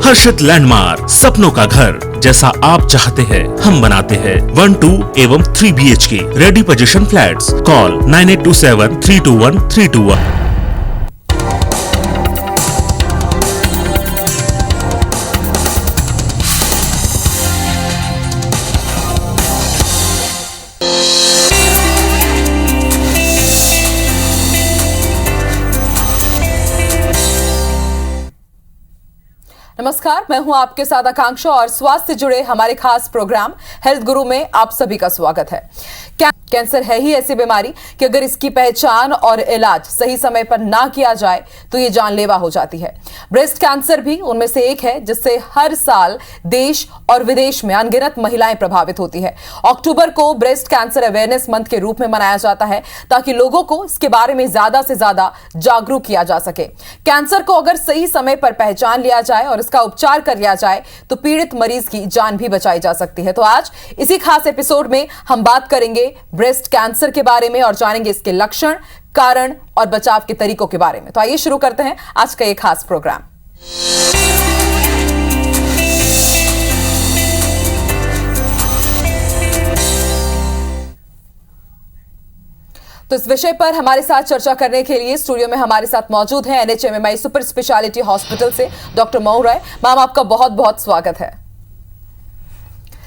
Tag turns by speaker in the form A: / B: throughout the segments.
A: हर्षित landmark, सपनों का घर जैसा आप चाहते हैं हम बनाते हैं। 1, 2 एवं 3 BHK ready position flats. Call 9827321321।
B: नमस्कार, मैं हूं आपके साथ आकांक्षा और स्वास्थ्य से जुड़े हमारे खास प्रोग्राम हेल्थ गुरु में आप सभी का स्वागत है। कैंसर है ही ऐसी बीमारी कि अगर इसकी पहचान और इलाज सही समय पर ना किया जाए तो ये जानलेवा हो जाती है। ब्रेस्ट कैंसर भी उनमें से एक है जिससे हर साल देश और विदेश में अनगिनत महिलाएं प्रभावित होती है। अक्टूबर को ब्रेस्ट कैंसर अवेयरनेस मंथ के रूप में मनाया जाता है ताकि लोगों को इसके बारे में ज्यादा से ज्यादा जागरूक किया जा सके। कैंसर को अगर सही समय पर पहचान लिया जाए और इसका उपचार कर लिया जाए तो पीड़ित मरीज की जान भी बचाई जा सकती है। तो आज इसी खास एपिसोड में हम बात करेंगे ब्रेस्ट कैंसर के बारे में और जानेंगे इसके लक्षण, कारण और बचाव के तरीकों के बारे में। तो आइए शुरू करते हैं आज का ये खास प्रोग्राम। तो इस विषय पर हमारे साथ चर्चा करने के लिए स्टूडियो में हमारे साथ मौजूद हैं NHMMI सुपर स्पेशलिटी हॉस्पिटल से डॉक्टर मऊ राय। मैम, आपका बहुत बहुत स्वागत है।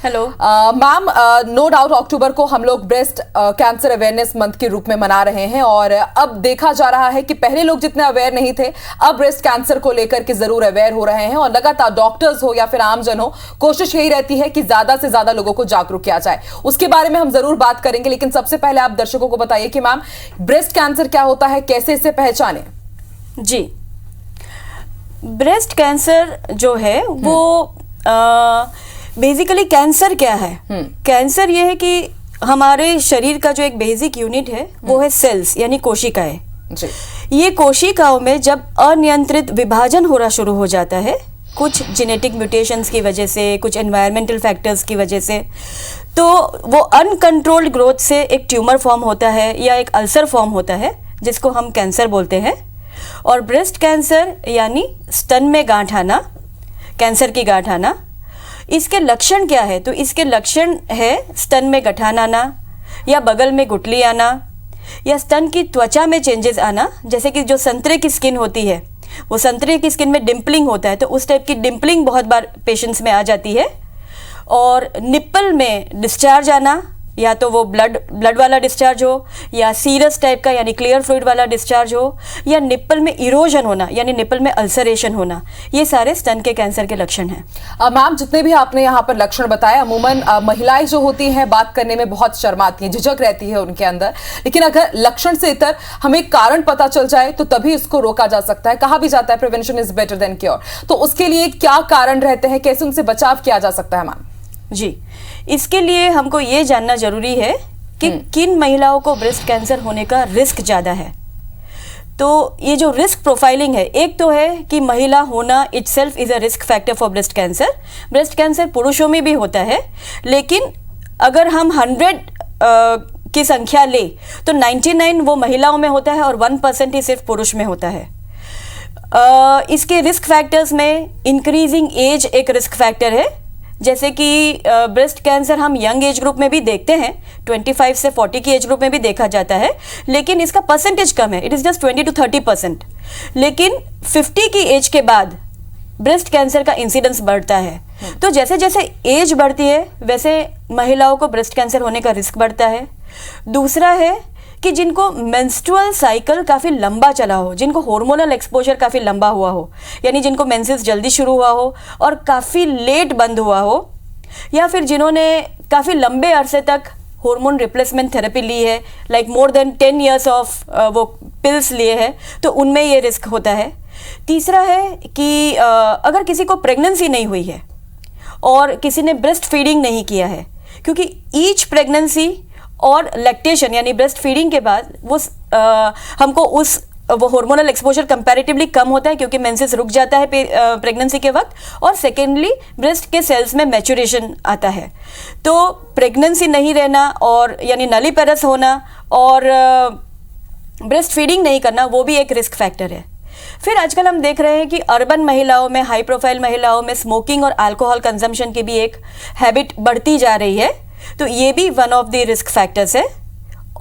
C: हेलो
B: मैम, नो डाउट अक्टूबर को हम लोग ब्रेस्ट कैंसर अवेयरनेस मंथ के रूप में मना रहे हैं और अब देखा जा रहा है कि पहले लोग जितने अवेयर नहीं थे, अब ब्रेस्ट कैंसर को लेकर के जरूर अवेयर हो रहे हैं और लगातार डॉक्टर्स हो या फिर आमजन हो, कोशिश यही रहती है कि ज्यादा से ज्यादा लोगों को जागरूक किया जाए। उसके बारे में हम जरूर बात करेंगे, लेकिन सबसे पहले आप दर्शकों को बताइए कि मैम ब्रेस्ट कैंसर क्या होता है, कैसे इसे पहचाने।
C: जी, ब्रेस्ट कैंसर जो है वो बेसिकली कैंसर क्या है? कैंसर ये है कि हमारे शरीर का जो एक बेसिक यूनिट है वो है सेल्स यानी कोशिकाएं। ये कोशिकाओं में जब अनियंत्रित विभाजन होना शुरू हो जाता है, कुछ जेनेटिक म्यूटेशंस की वजह से, कुछ एनवायरमेंटल फैक्टर्स की वजह से, तो वो अनकंट्रोल्ड ग्रोथ से एक ट्यूमर फॉर्म होता है या एक अल्सर फॉर्म होता है जिसको हम कैंसर बोलते हैं। और ब्रेस्ट कैंसर यानी स्तन में गांठ आना, कैंसर की गांठ आना। इसके लक्षण क्या है? तो इसके लक्षण है स्तन में गठान आना या बगल में गुठली आना या स्तन की त्वचा में चेंजेस आना। जैसे कि जो संतरे की स्किन होती है, वो संतरे की स्किन में डिम्पलिंग होता है, तो उस टाइप की डिम्पलिंग बहुत बार पेशेंट्स में आ जाती है। और निप्पल में डिस्चार्ज आना, या तो वो ब्लड वाला डिस्चार्ज हो या सीरस टाइप का यानी क्लियर फ्लूइड वाला डिस्चार्ज हो, या निप्पल में इरोजन होना यानी निप्पल में अल्सरेशन होना। ये सारे स्तन के कैंसर के लक्षण हैं।
B: मैम, जितने भी आपने यहाँ पर लक्षण बताए, अमूमन महिलाएं जो होती हैं बात करने में बहुत शर्माती हैं, झिझक रहती है उनके अंदर, लेकिन अगर लक्षण से इतर हमें कारण पता चल जाए तो तभी इसको रोका जा सकता है। कहा भी जाता है prevention is better than cure. तो उसके लिए क्या कारण रहते हैं, कैसे उनसे बचाव किया जा सकता है मैम?
C: जी, इसके लिए हमको ये जानना जरूरी है कि किन महिलाओं को ब्रेस्ट कैंसर होने का रिस्क ज़्यादा है। तो ये जो रिस्क प्रोफाइलिंग है, एक तो है कि महिला होना itself is a risk factor for breast cancer. Breast cancer पुरुषों में भी होता है, लेकिन अगर हम 100 की संख्या ले तो 99 वो महिलाओं में होता है और 1% ही सिर्फ पुरुष में होता है। इसके रिस्क फैक्टर्स में इंक्रीजिंग एज एक रिस्क फैक्टर है। जैसे कि ब्रेस्ट कैंसर हम यंग एज ग्रुप में भी देखते हैं, 25 से 40 की एज ग्रुप में भी देखा जाता है, लेकिन इसका परसेंटेज कम है, इट इज़ जस्ट 20 to 30%। लेकिन 50 की एज के बाद ब्रेस्ट कैंसर का इंसिडेंस बढ़ता है। तो जैसे जैसे एज बढ़ती है वैसे महिलाओं को ब्रेस्ट कैंसर होने का रिस्क बढ़ता है। दूसरा है कि जिनको मेंस्ट्रुअल साइकिल काफ़ी लंबा चला हो, जिनको हार्मोनल एक्सपोजर काफ़ी लंबा हुआ हो, यानी जिनको मेंसेस जल्दी शुरू हुआ हो और काफ़ी लेट बंद हुआ हो, या फिर जिन्होंने काफ़ी लंबे अरसे तक हार्मोन रिप्लेसमेंट थेरेपी ली है, like more than 10 years of वो पिल्स लिए हैं, तो उनमें ये रिस्क होता है। तीसरा है कि अगर किसी को प्रेगनेंसी नहीं हुई है और किसी ने ब्रेस्ट फीडिंग नहीं किया है, क्योंकि ईच प्रेगनेंसी और लैक्टेशन यानी ब्रेस्ट फीडिंग के बाद वो हमको वो हार्मोनल एक्सपोजर कंपैरेटिवली कम होता है क्योंकि मेंसेस रुक जाता है प्रेगनेंसी के वक्त, और सेकेंडली ब्रेस्ट के सेल्स में मैच्योरेशन आता है। तो प्रेगनेंसी नहीं रहना और यानी नलीपेरस होना और ब्रेस्ट फीडिंग नहीं करना वो भी एक रिस्क फैक्टर है। फिर आजकल हम देख रहे हैं कि अर्बन महिलाओं में, हाई प्रोफाइल महिलाओं में स्मोकिंग और अल्कोहल कंजम्पशन की भी एक हैबिट बढ़ती जा रही है, तो ये भी one of the risk factors है।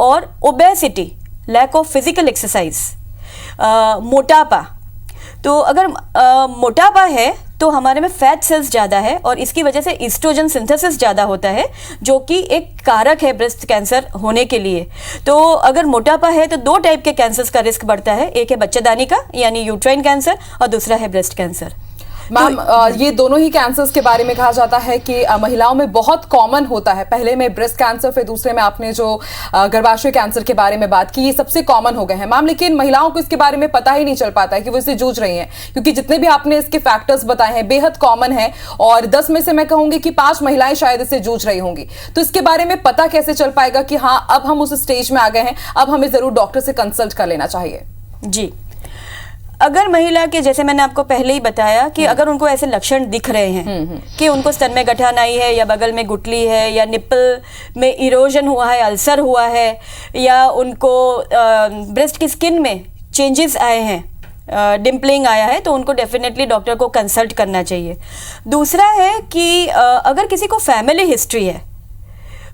C: और obesity, lack of physical exercise, मोटापा, तो अगर मोटापा है तो हमारे में फैट सेल्स ज़्यादा है और इसकी वजह से ईस्ट्रोजन सिंथेसिस ज़्यादा होता है, जो कि एक कारक है ब्रेस्ट कैंसर होने के लिए। तो अगर मोटापा है तो 2 टाइप के कैंसर्स का रिस्क बढ़ता है, एक है बच्चेदानी का यानी यूट्राइन कैंसर और दूसरा है ब्रेस्ट कैंसर।
B: मैम, ये दोनों ही कैंसर्स के बारे में कहा जाता है कि महिलाओं में बहुत कॉमन होता है। पहले में ब्रेस्ट कैंसर, फिर दूसरे में आपने जो गर्भाशय कैंसर के बारे में बात की, ये सबसे कॉमन हो गए हैं मैम। लेकिन महिलाओं को इसके बारे में पता ही नहीं चल पाता है कि वो इससे जूझ रही हैं, क्योंकि जितने भी आपने इसके फैक्टर्स बताए हैं बेहद कॉमन है और 10 में से मैं कहूंगी कि 5 महिलाएं शायद इससे जूझ रही होंगी। तो इसके बारे में पता कैसे चल पाएगा कि हाँ, अब हम उस स्टेज में आ गए हैं, अब हमें जरूर डॉक्टर से कंसल्ट कर लेना चाहिए?
C: जी, अगर महिला के, जैसे मैंने आपको पहले ही बताया कि अगर उनको ऐसे लक्षण दिख रहे हैं कि उनको स्तन में गठान आई है या बगल में गुठली है या निप्पल में इरोजन हुआ है, अल्सर हुआ है, या उनको ब्रेस्ट की स्किन में चेंजेस आए हैं, डिम्पलिंग आया है, तो उनको डेफिनेटली डॉक्टर को कंसल्ट करना चाहिए। दूसरा है कि अगर किसी को फैमिली हिस्ट्री है,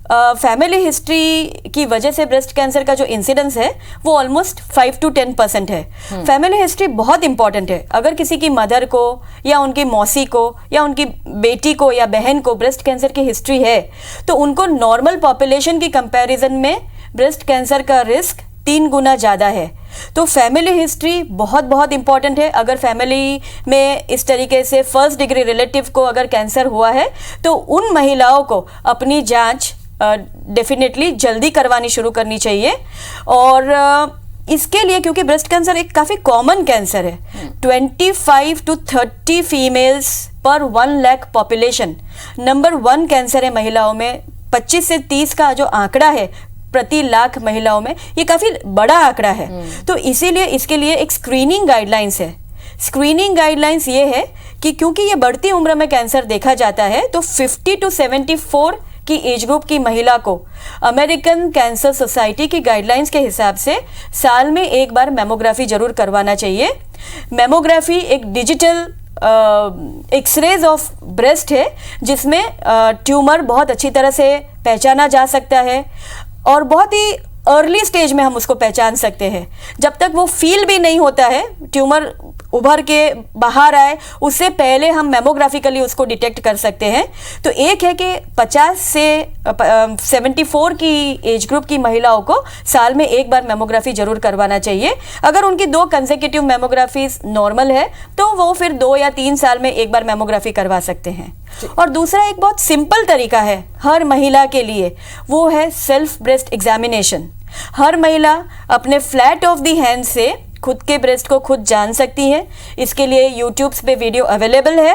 C: फैमिली हिस्ट्री की वजह से ब्रेस्ट कैंसर का जो इंसिडेंस है वो ऑलमोस्ट 5 to 10% है। फैमिली हिस्ट्री बहुत इंपॉर्टेंट है। अगर किसी की मदर को या उनकी मौसी को या उनकी बेटी को या बहन को ब्रेस्ट कैंसर की हिस्ट्री है, तो उनको नॉर्मल पॉपुलेशन की कंपैरिजन में ब्रेस्ट कैंसर का रिस्क 3 गुना ज़्यादा है। तो फैमिली हिस्ट्री बहुत बहुत इंपॉर्टेंट है। अगर फैमिली में इस तरीके से फर्स्ट डिग्री रिलेटिव को अगर कैंसर हुआ है, तो उन महिलाओं को अपनी जांच डेफिनेटली जल्दी करवानी शुरू करनी चाहिए। और इसके लिए, क्योंकि ब्रेस्ट कैंसर एक काफ़ी कॉमन कैंसर है, 25 to 30 फीमेल्स पर 1 लाख पॉपुलेशन नंबर 1 कैंसर है महिलाओं में। 25 से 30 का जो आंकड़ा है प्रति लाख महिलाओं में, ये काफ़ी बड़ा आंकड़ा है। तो इसीलिए इसके लिए एक स्क्रीनिंग गाइडलाइंस है। स्क्रीनिंग गाइडलाइंस ये है कि क्योंकि ये बढ़ती उम्र में कैंसर देखा जाता है, तो 50 to 74 की एज ग्रुप की महिला को अमेरिकन कैंसर सोसाइटी की गाइडलाइंस के हिसाब से साल में एक बार मेमोग्राफी जरूर करवाना चाहिए। मेमोग्राफी एक डिजिटल एक्सरेज ऑफ ब्रेस्ट है, जिसमें ट्यूमर बहुत अच्छी तरह से पहचाना जा सकता है और बहुत ही अर्ली स्टेज में हम उसको पहचान सकते हैं। जब तक वो फील भी नहीं होता है, ट्यूमर उभर के बाहर आए, उससे पहले हम मेमोग्राफिकली उसको डिटेक्ट कर सकते हैं। तो एक है कि 50 से 74 की एज ग्रुप की महिलाओं को साल में एक बार मेमोग्राफी जरूर करवाना चाहिए। अगर उनकी 2 कंसेक्यूटिव मेमोग्राफीज नॉर्मल है, तो वो फिर 2 या 3 साल में एक बार मेमोग्राफी करवा सकते हैं। और दूसरा एक बहुत सिंपल तरीका है हर महिला के लिए, वो है सेल्फ ब्रेस्ट एग्जामिनेशन। हर महिला अपने फ्लैट ऑफ द हैंड से खुद के ब्रेस्ट को खुद जान सकती है। इसके लिए यूट्यूब्स पे वीडियो अवेलेबल है।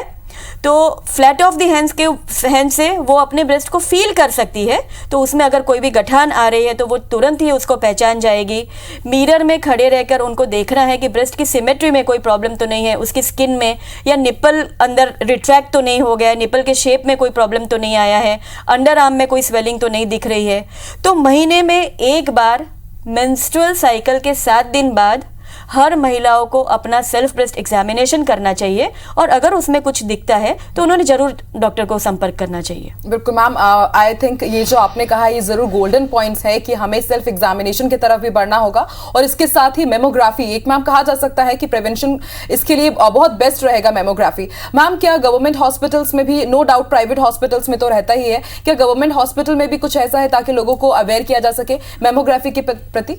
C: तो फ्लैट ऑफ द हैंड से वो अपने ब्रेस्ट को फील कर सकती है। तो उसमें अगर कोई भी गठान आ रही है तो वो तुरंत ही उसको पहचान जाएगी। मिरर में खड़े रहकर उनको देखना है कि ब्रेस्ट की सिमेट्री में कोई प्रॉब्लम तो नहीं है, उसकी स्किन में या निप्पल अंदर रिट्रैक्ट तो नहीं हो गया, निप्पल के शेप में कोई प्रॉब्लम तो नहीं आया है, अंडर आर्म में कोई स्वेलिंग तो नहीं दिख रही है। तो महीने में एक बार मेंस्ट्रुअल साइकिल के 7 दिन बाद हर महिलाओं को अपना सेल्फ ब्रेस्ट एग्जामिनेशन करना चाहिए और अगर उसमें कुछ दिखता है तो उन्होंने जरूर डॉक्टर को संपर्क करना चाहिए।
B: बिल्कुल मैम, आई थिंक ये जो आपने कहा ये जरूर गोल्डन पॉइंट्स है कि हमें सेल्फ एग्जामिनेशन की तरफ भी बढ़ना होगा और इसके साथ ही मेमोग्राफी एक मैम कहा जा सकता है कि प्रिवेंशन इसके लिए बहुत बेस्ट रहेगा मेमोग्राफी। मैम, क्या गवर्नमेंट हॉस्पिटल्स में भी, नो डाउट प्राइवेट हॉस्पिटल्स में तो रहता ही है, क्या गवर्नमेंट हॉस्पिटल में भी कुछ ऐसा है ताकि लोगों को अवेयर किया जा सके मेमोग्राफी के प्रति?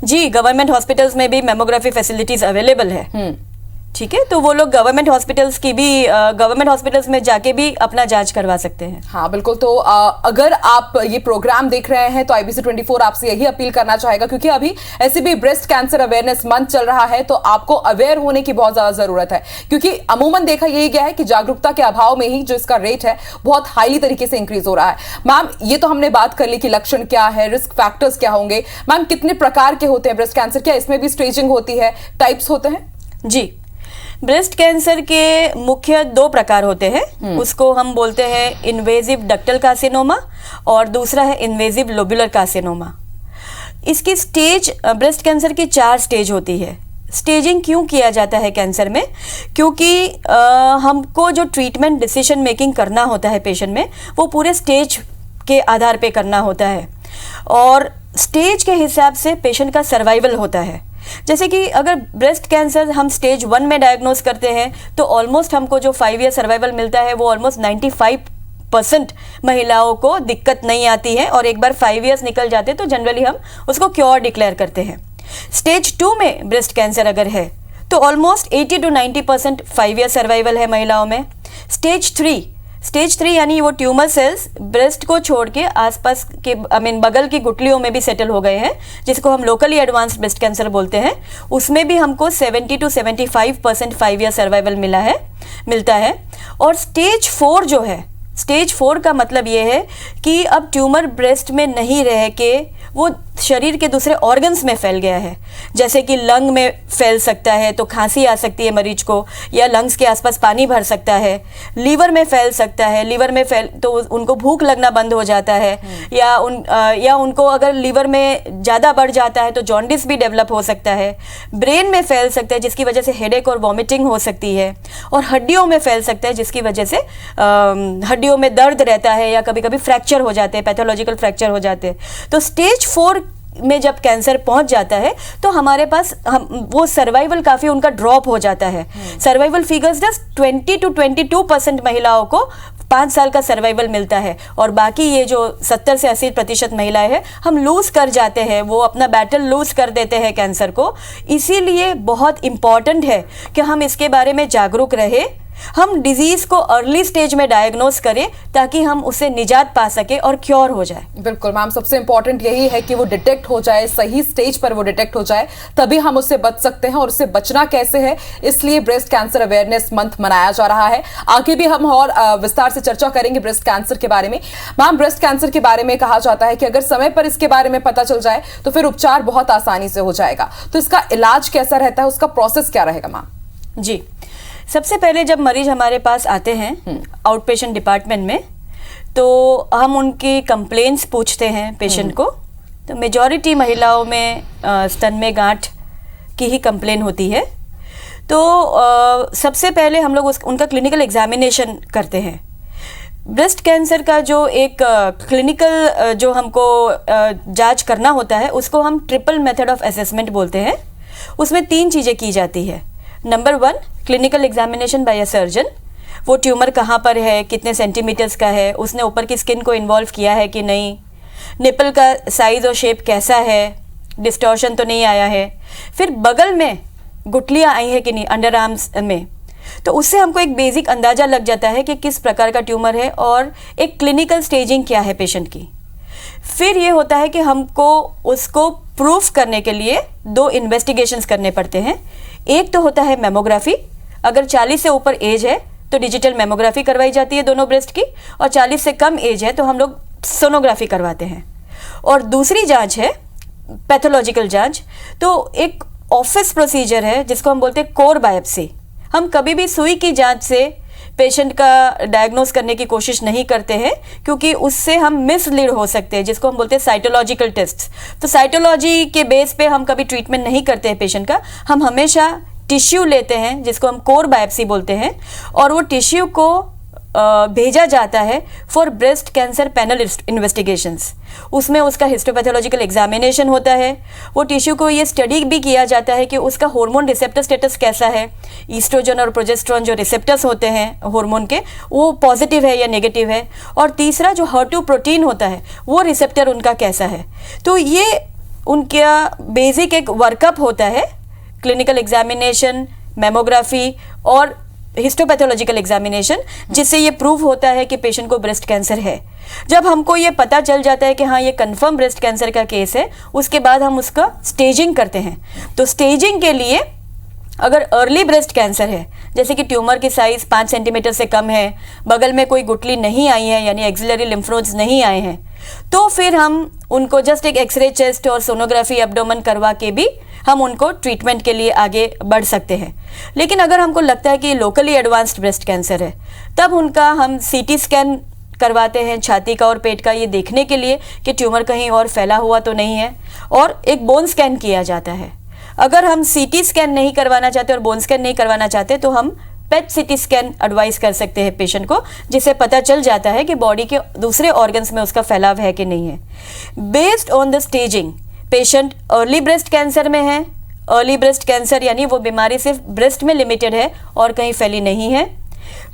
C: जी, गवर्नमेंट हॉस्पिटल्स में भी मेमोग्राफी फैसिलिटीज अवेलेबल है। ठीक है, तो वो लोग गवर्नमेंट हॉस्पिटल्स में जाके भी अपना जांच करवा सकते हैं।
B: हाँ बिल्कुल। तो अगर आप ये प्रोग्राम देख रहे हैं तो IBC 24 आपसे यही अपील करना चाहेगा, क्योंकि अभी ऐसे भी ब्रेस्ट कैंसर अवेयरनेस मंथ चल रहा है, तो आपको अवेयर होने की बहुत ज्यादा जरूरत है, क्योंकि अमूमन देखा यही गया है कि जागरूकता के अभाव में ही जो इसका रेट है बहुत हाईली तरीके से इंक्रीज हो रहा है। मैम, ये तो हमने बात कर ली कि लक्षण क्या है, रिस्क फैक्टर्स क्या होंगे। मैम, कितने प्रकार के होते हैं ब्रेस्ट कैंसर? क्या इसमें भी स्टेजिंग होती है, टाइप्स होते हैं?
C: जी, ब्रेस्ट कैंसर के मुख्य 2 प्रकार होते हैं। उसको हम बोलते हैं इन्वेजिव डक्टल कार्सिनोमा और दूसरा है इन्वेजिव लोबुलर कार्सिनोमा। इसकी स्टेज, ब्रेस्ट कैंसर की 4 स्टेज होती है। स्टेजिंग क्यों किया जाता है कैंसर में? क्योंकि हमको जो ट्रीटमेंट डिसीजन मेकिंग करना होता है पेशेंट में, वो पूरे स्टेज के आधार पे करना होता है और स्टेज के हिसाब से पेशेंट का सर्वाइवल होता है। जैसे कि अगर ब्रेस्ट कैंसर हम स्टेज 1 में डायग्नोज करते हैं तो ऑलमोस्ट हमको जो 5 ईयर सर्वाइवल मिलता है वो ऑलमोस्ट 95% महिलाओं को दिक्कत नहीं आती है और एक बार 5 ईयर्स निकल जाते हैं तो जनरली हम उसको क्योर डिक्लेयर करते हैं। स्टेज 2 में ब्रेस्ट कैंसर अगर है तो ऑलमोस्ट 80 to 90% 5 ईयर सर्वाइवल है महिलाओं में। स्टेज 3 यानी वो ट्यूमर सेल्स ब्रेस्ट को छोड़ के आसपास के बगल की गुठलियों में भी सेटल हो गए हैं, जिसको हम लोकली एडवांस्ड ब्रेस्ट कैंसर बोलते हैं। उसमें भी हमको 70 to 75% 5 ईयर सर्वाइवल मिलता है। और स्टेज 4 जो है, स्टेज 4 का मतलब ये है कि अब ट्यूमर ब्रेस्ट में नहीं रह के वो शरीर के दूसरे ऑर्गन्स में फैल गया है। जैसे कि लंग में फैल सकता है तो खांसी आ सकती है मरीज को, या लंग्स के आसपास पानी भर सकता है। लीवर में फैल सकता है, लीवर में फैल तो उनको भूख लगना बंद हो जाता है, या उनको अगर लीवर में ज़्यादा बढ़ जाता है तो जॉन्डिस भी डेवलप हो सकता है। ब्रेन में फैल सकता है जिसकी वजह से हेडेक और वॉमिटिंग हो सकती है, और हड्डियों में फैल सकता है जिसकी वजह से हड्डियों में दर्द रहता है या कभी कभी फ्रैक्चर हो जाते हैं, पैथोलॉजिकल फ्रैक्चर हो जाते हैं। तो स्टेज 4 में जब कैंसर पहुंच जाता है तो हमारे पास वो सर्वाइवल काफ़ी उनका ड्रॉप हो जाता है। सर्वाइवल फिगर्स जस्ट 20 to 22% महिलाओं को 5 साल का सर्वाइवल मिलता है, और बाकी ये जो 70 से 80% महिलाएं हैं हम लूज कर जाते हैं, वो अपना बैटल लूज कर देते हैं कैंसर को। इसीलिए बहुत इंपॉर्टेंट है कि हम इसके बारे में जागरूक रहे, हम डिजीज को अर्ली स्टेज में डायग्नोस करें ताकि हम उससे निजात पा सके और क्योर हो जाए।
B: बिल्कुल मैम, सबसे इंपॉर्टेंट यही है कि वो डिटेक्ट हो जाए, सही स्टेज पर वो डिटेक्ट हो जाए, तभी हम उससे बच सकते हैं। और उससे बचना कैसे है, इसलिए ब्रेस्ट कैंसर अवेयरनेस मंथ मनाया जा रहा है। आगे भी हम और विस्तार से चर्चा करेंगे ब्रेस्ट कैंसर के बारे में। मैम, ब्रेस्ट कैंसर के बारे में कहा जाता है कि अगर समय पर इसके बारे में पता चल जाए तो फिर उपचार बहुत आसानी से हो जाएगा। तो इसका इलाज कैसा रहता है, उसका प्रोसेस क्या रहेगा मैम?
C: जी, सबसे पहले जब मरीज हमारे पास आते हैं आउट पेशेंट डिपार्टमेंट में तो हम उनकी कंप्लेंट्स पूछते हैं पेशेंट को। तो मेजॉरिटी महिलाओं में स्तन में गांठ की ही कंप्लेन होती है। तो सबसे पहले हम लोग उनका क्लिनिकल एग्जामिनेशन करते हैं। ब्रेस्ट कैंसर का जो एक क्लिनिकल जो हमको जांच करना होता है उसको हम ट्रिपल मेथड ऑफ असेसमेंट बोलते हैं। उसमें 3 चीज़ें की जाती है। Number 1, clinical examination by a surgeon. वो ट्यूमर कहाँ पर है, कितने सेंटीमीटर्स का है, उसने ऊपर की स्किन को इन्वॉल्व किया है कि नहीं, निपल का साइज़ और शेप कैसा है, डिस्टॉर्शन तो नहीं आया है, फिर बगल में गुठलियाँ आई है कि नहीं, अंडर आर्म्स में। तो उससे हमको एक बेसिक अंदाज़ा लग जाता है कि किस प्रकार का ट्यूमर है और एक क्लिनिकल स्टेजिंग क्या है पेशेंट की। फिर ये होता है कि हमको उसको प्रूफ करने के लिए 2 इन्वेस्टिगेशंस करने पड़ते हैं। एक तो होता है मेमोग्राफी। अगर 40 से ऊपर एज है तो डिजिटल मेमोग्राफी करवाई जाती है दोनों ब्रेस्ट की, और 40 से कम एज है तो हम लोग सोनोग्राफी करवाते हैं। और दूसरी जांच है पैथोलॉजिकल जांच। तो एक ऑफिस प्रोसीजर है जिसको हम बोलते हैं कोर बायोप्सी। हम कभी भी सुई की जांच से पेशेंट का डायग्नोस करने की कोशिश नहीं करते हैं क्योंकि उससे हम मिसलीड हो सकते हैं, जिसको हम बोलते हैं साइटोलॉजिकल टेस्ट। तो साइटोलॉजी के बेस पे हम कभी ट्रीटमेंट नहीं करते हैं पेशेंट का। हम हमेशा टिश्यू लेते हैं जिसको हम कोर बायोप्सी बोलते हैं, और वो टिश्यू को भेजा जाता है for breast cancer panel investigations. उसमें उसका हिस्टोपैथोलॉजिकल एग्जामिनेशन होता है। वो टिश्यू को ये स्टडी भी किया जाता है कि उसका हार्मोन रिसेप्टर स्टेटस कैसा है, ईस्ट्रोजन और प्रोजेस्टेरोन जो रिसेप्टर्स होते हैं हार्मोन के, वो पॉजिटिव है या नेगेटिव है। और तीसरा जो HER2 प्रोटीन होता है वो रिसेप्टर उनका कैसा है। तो ये उनका बेसिक एक वर्कअप होता है, क्लिनिकल एग्जामिनेशन, मेमोग्राफी और हिस्टोपैथोलॉजिकल एग्जामिनेशन, जिससे ये प्रूव होता है कि पेशेंट को ब्रेस्ट कैंसर है। जब हमको ये पता चल जाता है कि हाँ ये कंफर्म ब्रेस्ट कैंसर का केस है, उसके बाद हम उसका स्टेजिंग करते हैं। तो स्टेजिंग के लिए अगर अर्ली ब्रेस्ट कैंसर है, जैसे कि ट्यूमर की साइज 5 सेंटीमीटर से कम है, बगल में कोई गुठली नहीं आई है यानी एक्सिलरी लिम्फ नोड्स नहीं आए हैं, तो फिर हम उनको जस्ट एक एक्सरे चेस्ट और सोनोग्राफी एब्डोमेन करवा के भी हम उनको ट्रीटमेंट के लिए आगे बढ़ सकते हैं। लेकिन अगर हमको लगता है कि लोकली एडवांस्ड ब्रेस्ट कैंसर है, तब उनका हम CT स्कैन करवाते हैं छाती का और पेट का, ये देखने के लिए कि ट्यूमर कहीं और फैला हुआ तो नहीं है, और एक बोन स्कैन किया जाता है। अगर हम सीटी स्कैन नहीं करवाना चाहते और बोन स्कैन नहीं करवाना चाहते तो हम पेट सीटी स्कैन एडवाइस कर सकते हैं पेशेंट को, जिससे पता चल जाता है कि बॉडी के दूसरे ऑर्गन्स में उसका फैलाव है कि नहीं है। Based on the staging, patient early breast cancer में है, अर्ली ब्रेस्ट कैंसर यानी वो बीमारी सिर्फ ब्रेस्ट में लिमिटेड है और कहीं फैली नहीं है,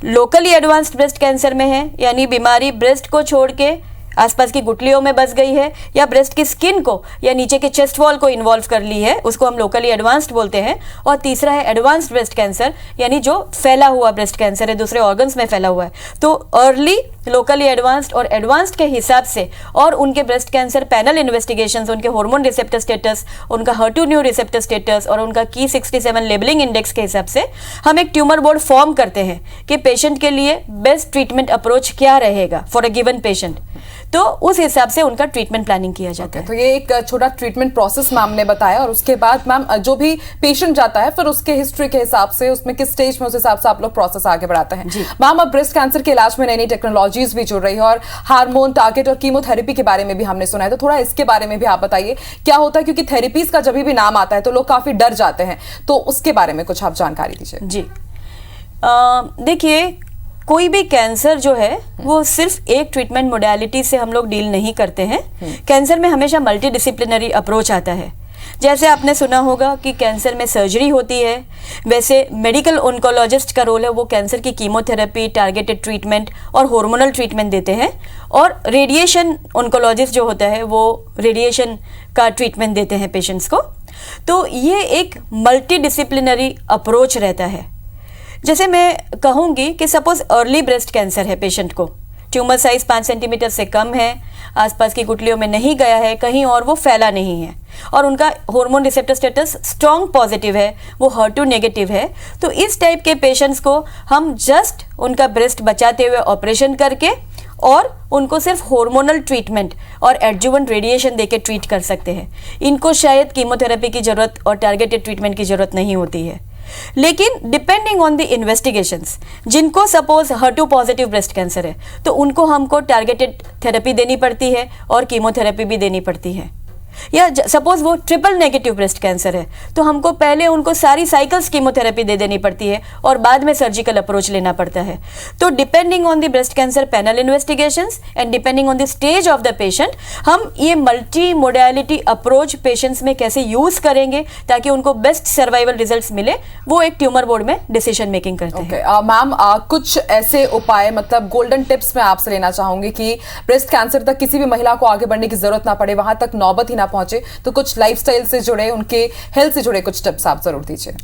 C: लोकली एडवांस्ड ब्रेस्ट कैंसर में है यानी बीमारी ब्रेस्ट को छोड़ के आसपास की गुठलियों में बस गई है या ब्रेस्ट की स्किन को या नीचे के चेस्ट वॉल को इन्वॉल्व कर ली है, उसको हम लोकली एडवांस्ड बोलते हैं। और तीसरा है एडवांस्ड ब्रेस्ट कैंसर यानी जो फैला हुआ ब्रेस्ट कैंसर है, दूसरे ऑर्गन्स में फैला हुआ है। तो अर्ली, लोकली एडवांस्ड और एडवांस्ड के हिसाब से और उनके ब्रेस्ट कैंसर पैनल इन्वेस्टिगेशंस, उनके हार्मोन रिसेप्टर स्टेटस, उनका HER2 न्यू रिसेप्टर स्टेटस और उनका की67 लेबलिंग इंडेक्स के हिसाब से हम एक ट्यूमर बोर्ड फॉर्म करते हैं कि पेशेंट के लिए बेस्ट ट्रीटमेंट अप्रोच क्या रहेगा फॉर अ गिवन पेशेंट। तो उस हिसाब से उनका ट्रीटमेंट प्लानिंग किया जाता है।
B: तो ये एक छोटा ट्रीटमेंट प्रोसेस मैम ने बताया और उसके बाद मैम जो भी पेशेंट जाता है फिर उसके हिस्ट्री के हिसाब से उसमें किस स्टेज में उस हिसाब से आप लोग प्रोसेस आगे बढ़ाते हैं। मैम अब ब्रेस्ट कैंसर के इलाज में नई नई टेक्नोलॉजीज भी जुड़ रही है और हार्मोन टारगेट और कीमोथेरेपी के बारे में भी हमने सुना है, तो थोड़ा इसके बारे में भी आप बताइए क्या होता है, क्योंकि थेरेपीज का जब भी नाम आता है तो लोग काफी डर जाते हैं, तो उसके बारे में कुछ आप जानकारी दीजिए।
C: जी देखिए, कोई भी कैंसर जो है वो सिर्फ एक ट्रीटमेंट मोडालिटी से हम लोग डील नहीं करते हैं। कैंसर में हमेशा मल्टी डिसिप्लिनरी अप्रोच आता है। जैसे आपने सुना होगा कि कैंसर में सर्जरी होती है, वैसे मेडिकल ऑन्कोलॉजिस्ट का रोल है, वो कैंसर की कीमोथेरेपी, टारगेटेड ट्रीटमेंट और हार्मोनल ट्रीटमेंट देते हैं। और रेडिएशन ऑन्कोलॉजिस्ट जो होता है वो रेडिएशन का ट्रीटमेंट देते हैं पेशेंट्स को। तो ये एक मल्टी डिसिप्लिनरी अप्रोच रहता है। जैसे मैं कहूँगी कि सपोज अर्ली ब्रेस्ट कैंसर है पेशेंट को, ट्यूमर साइज 5 सेंटीमीटर से कम है, आसपास की गुठलियों में नहीं गया है, कहीं और वो फैला नहीं है और उनका hormone receptor status strong positive है, वो HER2 नेगेटिव है, तो इस टाइप के पेशेंट्स को हम जस्ट उनका ब्रेस्ट बचाते हुए ऑपरेशन करके और उनको सिर्फ हार्मोनल ट्रीटमेंट और एडजुवेंट रेडिएशन देके ट्रीट कर सकते हैं। इनको शायद कीमोथेरेपी की ज़रूरत और टारगेटेड ट्रीटमेंट की ज़रूरत नहीं होती है। लेकिन डिपेंडिंग ऑन द इन्वेस्टिगेशंस, जिनको suppose HER2 positive breast cancer है तो उनको हमको टारगेटेड थेरेपी देनी पड़ती है और कीमोथेरेपी भी देनी पड़ती है। या सपोज वो ट्रिपल नेगेटिव ब्रेस्ट कैंसर है तो हमको पहले उनको सारी साइकिल्स कीमोथेरेपी दे देनी पड़ती है और बाद में सर्जिकल अप्रोच लेना पड़ता है। तो depending on the breast cancer panel investigations and depending on the stage of the patient, हम ये मल्टी मोडालिटी अप्रोच पेशेंट्स में कैसे यूज करेंगे ताकि उनको बेस्ट सर्वाइवल रिजल्ट्स मिले, वो एक ट्यूमर बोर्ड में डिसीजन मेकिंग करते हैं।
B: मैम कुछ ऐसे उपाय, मतलब गोल्डन टिप्स मैं आपसे लेना चाहूंगी कि ब्रेस्ट कैंसर तक किसी भी महिला को आगे बढ़ने की जरूरत ना पड़े, वहां तक नौबत ही पहुंचे, तो कुछ लाइफस्टाइल से जुड़े, उनके हेल्थ से जुड़े कुछ टिप्स आप जरूर दीजिए।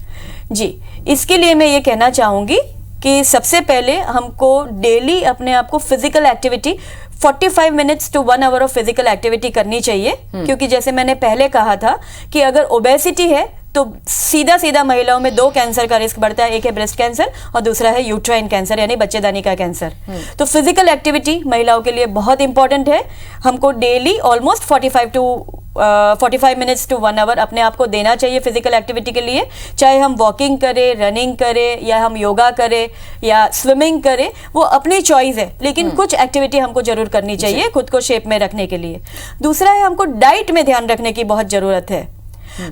C: जी, इसके लिए मैं ये कहना चाहूंगी कि सबसे पहले हमको डेली अपने आप को physical activity 45 minutes to 1 hour of physical activity करनी चाहिए। क्योंकि जैसे मैंने पहले कहा था कि अगर ओबेसिटी है तो सीधा सीधा महिलाओं में 2 कैंसर का रिस्क बढ़ता है, एक है ब्रेस्ट कैंसर और दूसरा है यूट्राइन कैंसर यानी बच्चेदानी का कैंसर। तो फिजिकल एक्टिविटी महिलाओं के लिए बहुत इंपॉर्टेंट है। हमको daily almost 45 minutes to 1 hour अपने आप को देना चाहिए फिजिकल एक्टिविटी के लिए, चाहे हम वॉकिंग करें, रनिंग करें या हम योगा करें या स्विमिंग करें, वो अपनी चॉइस है, लेकिन कुछ एक्टिविटी हमको जरूर करनी चाहिए खुद को शेप में रखने के लिए। दूसरा है हमको डाइट में ध्यान रखने की बहुत जरूरत है।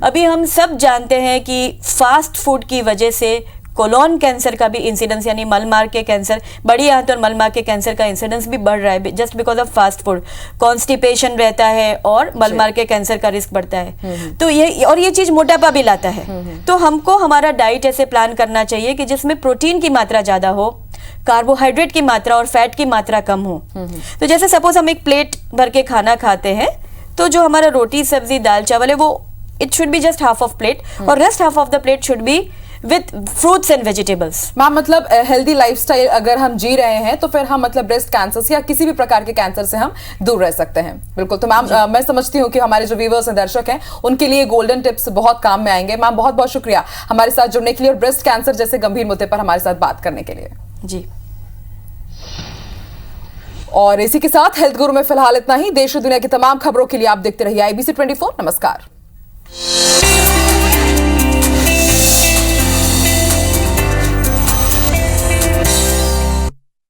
C: अभी हम सब जानते हैं कि फास्ट फूड की वजह से कोलोन कैंसर का भी इंसिडेंस यानी मलमार्ग के कैंसर, बड़ी आंत और मलमार्ग के कैंसर का इंसिडेंस भी बढ़ रहा है just because of fast food. Constipation रहता है और मलमार्ग के कैंसर का रिस्क बढ़ता है। तो ये चीज मोटापा भी लाता है। तो हमको हमारा डाइट ऐसे प्लान करना चाहिए कि जिसमें प्रोटीन की मात्रा ज्यादा हो, कार्बोहाइड्रेट की मात्रा और फैट की मात्रा कम हो। तो जैसे सपोज हम एक प्लेट भर के खाना खाते हैं तो जो हमारा रोटी सब्जी दाल चावल है वो it should be just half of plate और rest half of the plate should be with fruits and vegetables।
B: Ma'am मतलब हेल्दी लाइफस्टाइल अगर हम जी रहे हैं तो फिर हम मतलब ब्रेस्ट कैंसर से या किसी भी प्रकार के कैंसर से हम दूर रह सकते हैं। बिल्कुल। तो मैम मैं समझती हूँ कि हमारे जो व्यूअर्स हैं, दर्शक हैं, उनके लिए गोल्डन टिप्स बहुत काम में आएंगे। मैम बहुत बहुत शुक्रिया हमारे साथ जुड़ने के लिए और ब्रेस्ट कैंसर जैसे गंभीर मुद्दे पर हमारे साथ बात करने के लिए।
C: जी,
B: और इसी के साथ हेल्थ गुरु में फिलहाल इतना ही। देश और दुनिया की तमाम खबरों के लिए आप देखते रहिए IBC 24। नमस्कार।